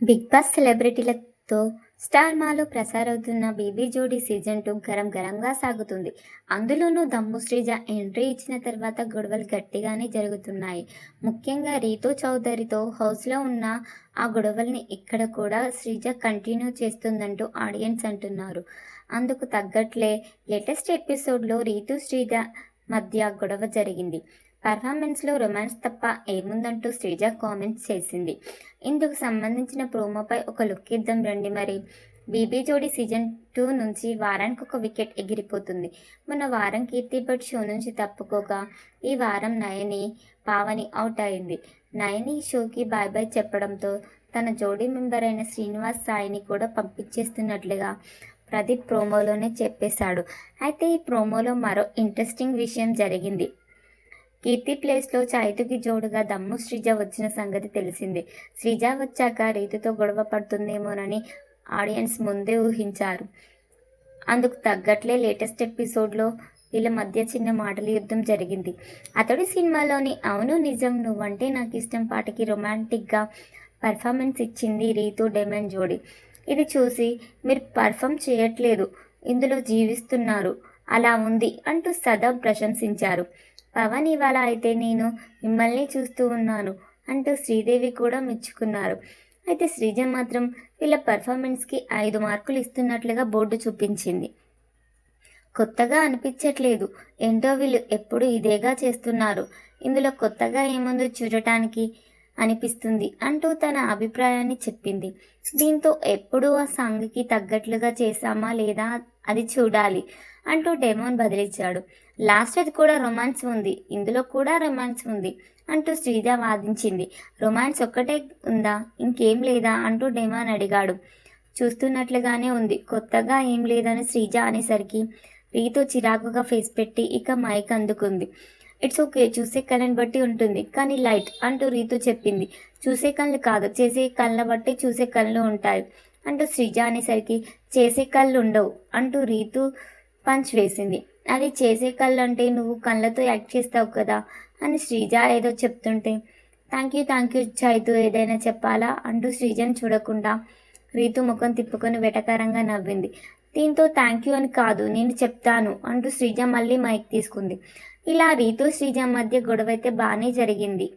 Big boss సెలబ్రిటీలతో star మాలో ప్రసారవుతున్న baby జోడీ season 2 garam గరంగా సాగుతుంది. అందులోనూ దమ్ము శ్రీజ ఎంట్రీ ఇచ్చిన తర్వాత గొడవలు గట్టిగానే జరుగుతున్నాయి. ముఖ్యంగా రీతూ చౌదరితో హౌస్లో ఉన్న ఆ గొడవల్ని ఇక్కడ కూడా శ్రీజ కంటిన్యూ చేస్తుందంటూ ఆడియన్స్ అంటున్నారు. అందుకు తగ్గట్లే లేటెస్ట్ ఎపిసోడ్లో రీతూ శ్రీజ మధ్య గొడవ జరిగింది. పర్ఫార్మెన్స్లో రొమాన్స్ తప్ప ఏముందంటూ శ్రీజ కామెంట్స్ చేసింది. ఇందుకు సంబంధించిన ప్రోమోపై ఒక లుక్ ఇద్దాం రండి మరి. బీబీ జోడీ సీజన్ 2 నుంచి వారానికి ఒక వికెట్ ఎగిరిపోతుంది. మొన్న వారం కీర్తి భట్ షో నుంచి తప్పుకోగా ఈ వారం నయని పావని అవుట్ అయింది. నయని షోకి బాయ్ బాయ్ చెప్పడంతో తన జోడీ మెంబర్ అయిన శ్రీనివాస్ సాయిని కూడా పంపించేస్తున్నట్లుగా ప్రదీప్ ప్రోమోలోనే చెప్పేశాడు. అయితే ఈ ప్రోమోలో మరో ఇంట్రెస్టింగ్ విషయం జరిగింది. కీర్తి ప్లేస్లో చైతుకి జోడుగా దమ్ము శ్రీజ వచ్చిన సంగతి తెలిసిందే. శ్రీజ వచ్చాక రీతుతో గొడవ పడుతుందేమోనని ఆడియన్స్ ముందే ఊహించారు. అందుకు తగ్గట్లే లేటెస్ట్ ఎపిసోడ్లో వీళ్ళ మధ్య చిన్న మాటల యుద్ధం జరిగింది. అతడి సినిమాలోని అవును నిజం నువ్వంటే నాకు ఇష్టం పాటకి రొమాంటిక్గా పర్ఫార్మెన్స్ ఇచ్చింది రీతు డెమన్ జోడీ. ఇది చూసి మీరు పర్ఫామ్ చేయట్లేదు, ఇందులో జీవిస్తున్నారు, అలా ఉంది అంటూ సదా ప్రశంసించారు. పవన్ ఇవాళ అయితే నేను మిమ్మల్ని చూస్తూ ఉన్నాను అంటూ శ్రీదేవి కూడా మెచ్చుకున్నారు. అయితే శ్రీజ మాత్రం వీళ్ళ పర్ఫార్మెన్స్కి 5 మార్కులు ఇస్తున్నట్లుగా బోర్డు చూపించింది. కొత్తగా అనిపించట్లేదు, ఏంటో వీళ్ళు ఎప్పుడు ఇదేగా చేస్తున్నారు, ఇందులో కొత్తగా ఏముందో చూడటానికి అనిపిస్తుంది అంటూ తన అభిప్రాయాన్ని చెప్పింది. దీంతో ఎప్పుడు ఆ సాంగ్కి తగ్గట్లుగా చేశామా లేదా అది చూడాలి అంటూ డెమోన్ బదిలిచ్చాడు. లాస్ట్ అది కూడా రొమాన్స్ ఉంది, ఇందులో కూడా రొమాన్స్ ఉంది అంటూ శ్రీజ వాదించింది. రొమాన్స్ ఒక్కటే ఉందా, ఇంకేం లేదా అంటూ డెమాన్ అడిగాడు. చూస్తున్నట్లుగానే ఉంది, కొత్తగా ఏం లేదని శ్రీజ అనేసరికి రీతు చిరాకుగా ఫేస్ పెట్టి ఇక మైక్ అందుకుంది. ఇట్స్ ఓకే, చూసే కళ్ళని బట్టి ఉంటుంది కానీ లైట్ అంటూ రీతు చెప్పింది. చూసే కళ్ళు కాదు, చేసే కళ్ళ బట్టి చూసే కళ్ళు ఉంటాయి అంటూ శ్రీజ అనేసరికి చేసే కళ్ళు ఉండవు అంటూ రీతు పంచ్ వేసింది. అది చేసే కళ్ళు అంటే నువ్వు కళ్ళతో యాక్ట్ చేస్తావు కదా అని శ్రీజ ఏదో చెప్తుంటే థ్యాంక్ యూ చైతు, ఏదైనా చెప్పాలా అంటూ శ్రీజను చూడకుండా రీతు ముఖం తిప్పుకొని వెటకారంగా నవ్వింది. దీంతో థ్యాంక్ యూ అని కాదు, నేను చెప్తాను అంటూ శ్రీజ మళ్ళీ మైక్ తీసుకుంది. ఇలా రీతు శ్రీజ మధ్య గొడవైతే బాగానే జరిగింది.